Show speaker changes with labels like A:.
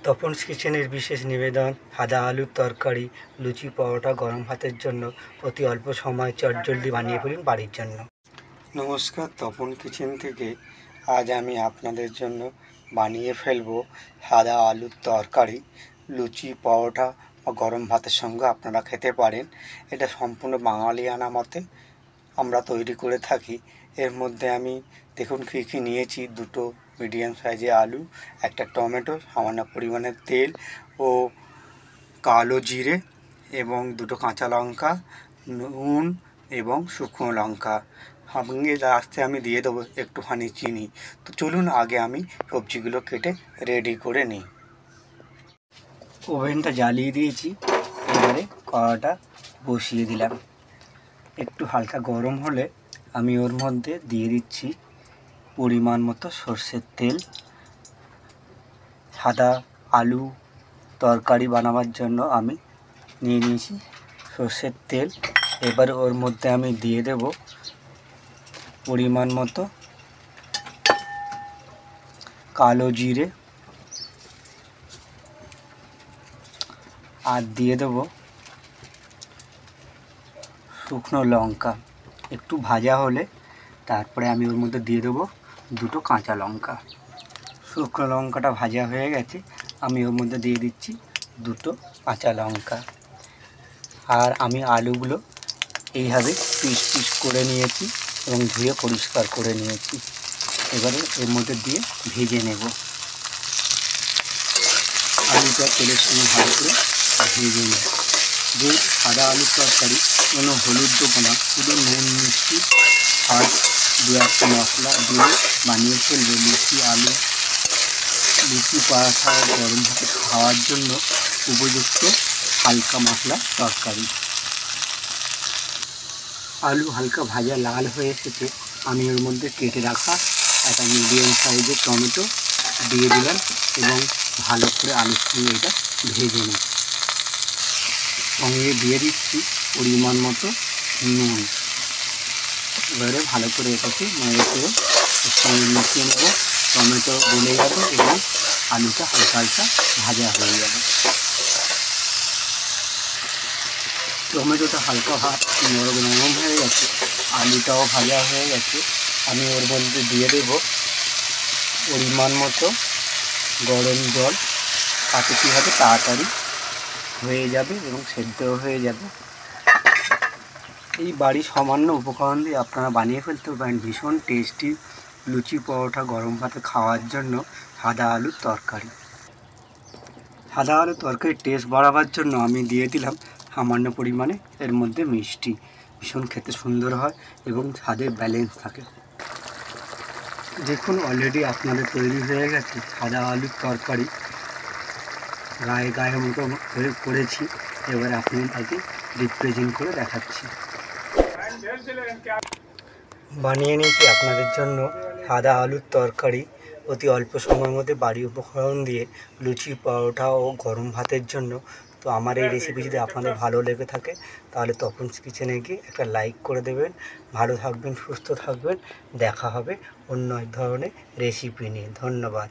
A: তপনস কিচেনের বিশেষ নিবেদন সাদা আলুর তরকারি, লুচি, পরোটা, গরম ভাতের জন্য অতি অল্প সময় চটজলদি বানিয়ে ফেলুন বাড়ির জন্য। নমস্কার, তপন কিচেন থেকে আজ আমি আপনাদের জন্য বানিয়ে ফেলবো সাদা আলুর তরকারি। লুচি, পরোটা বা গরম ভাতের সঙ্গে আপনারা খেতে পারেন। এটা সম্পূর্ণ বাঙালিয়ানা মতে আমরা তৈরি করে থাকি। এর মধ্যে আমি দেখুন কী কী নিয়েছি: দুটো মিডিয়াম সাইজের আলু, একটা টমেটো, সামান্য পরিমাণে তেল ও কালো জিরে এবং দুটো কাঁচা লঙ্কা, নুন এবং শুকনো লঙ্কা। সঙ্গে লাস্টে আমি দিয়ে দেবো একটুখানি চিনি। তো চলুন আগে আমি সবজিগুলো কেটে রেডি করে নিই। ওভেনটা জ্বালিয়ে দিয়েছি, এবারে কড়াটা বসিয়ে দিলাম। একটু হালকা গরম হলে আমি ওর মধ্যে দিয়ে দিচ্ছি পরিমাণ মতো সর্ষের তেল। সাদা আলু তরকারি বানাবার জন্য আমি নিয়ে নিয়েছি সর্ষের তেল। এবারে ওর মধ্যে আমি দিয়ে দেব পরিমাণ মতো কালো জিরে আর দিয়ে দেব শুকনো লঙ্কা। একটু ভাজা হলে তারপরে আমি ওর মধ্যে দিয়ে দেবো দুটো কাঁচা লঙ্কা। শুকনো লঙ্কাটা ভাজা হয়ে গেছে, আমি ওর মধ্যে দিয়ে দিচ্ছি দুটো কাঁচা লঙ্কা। আর আমি আলুগুলো এইভাবে পিস পিস করে নিয়েছি এবং ধুয়ে পরিষ্কার করে নিয়েছি। এবারে এর মধ্যে দিয়ে ভেজে নেব। আলুটা তেলের সঙ্গে ভালো করে ভেজে নেব। যেহেতু সাদা আলুর তরকারি, কোনো হলুদ দেবো না, শুধু নুন, মিষ্টি আর দু একটা মশলা দিয়ে বানিয়ে ফেলবো লুচি, আলু, লুচি, পরোটা ও গরম ভাতে খাওয়ার জন্য উপযুক্ত হালকা মশলা তরকারি। আলু হালকা ভাজা লাল হয়ে এসেছে, আমি ওর মধ্যে কেটে রাখা একটা মিডিয়াম সাইজের টমেটো দিয়ে দিলাম এবং ভালো করে আলুর সঙ্গে এটা ভেজে নিই। সঙ্গে দিয়ে দিচ্ছি পরিমাণ মতো নুন। এবারে ভালো করে এটাকে নেড়ে চেড়ে এর সঙ্গে মিশিয়ে নেব। টমেটো গলে যাবে এবং আলুটা হালকা হালকা ভাজা হয়ে যাবে। টমেটোটা হালকা নরম হয়ে গেছে, আলুটাও ভাজা হয়ে গেছে। আমি ওর মধ্যে দিয়ে দেব পরিমাণ মতো গরম জল, তাতে কী হবে তাড়াতাড়ি হয়ে যাবে এবং সেদ্ধও হয়ে যাবে। এই বাড়ির সামান্য উপকরণ দিয়ে আপনারা বানিয়ে ফেলতে পারেন ভীষণ টেস্টি লুচি, পরোটা, গরম ভাতে খাওয়ার জন্য সাদা আলুর তরকারি। সাদা আলুর তরকারির টেস্ট বাড়াবার জন্য আমি দিয়ে দিলাম সামান্য পরিমাণে এর মধ্যে মিষ্টি। ভীষণ খেতে সুন্দর হয় এবং স্বাদের ব্যালেন্স থাকে। দেখুন অলরেডি আপনাদের তৈরি হয়ে গেছে সাদা আলুর তরকারি। গায়ে গায়ে মতো করেছি, এবার আপনাদেরকে রিপ্রেজেন্ট করে দেখাচ্ছি। বানিয়ে নিয়েছি আপনাদের জন্য সাদা আলুর তরকারি অতি অল্প সময়ের মধ্যে বাড়ির উপকরণ দিয়ে লুচি, পরোটা ও গরম ভাতের জন্য। তো আমার এই রেসিপি যদি আপনাদের ভালো লেগে থাকে তাহলে তপনস কিচেনে গিয়ে একটা লাইক করে দেবেন। ভালো থাকবেন, সুস্থ থাকবেন। দেখা হবে অন্য এক ধরনের রেসিপি নিয়ে। ধন্যবাদ।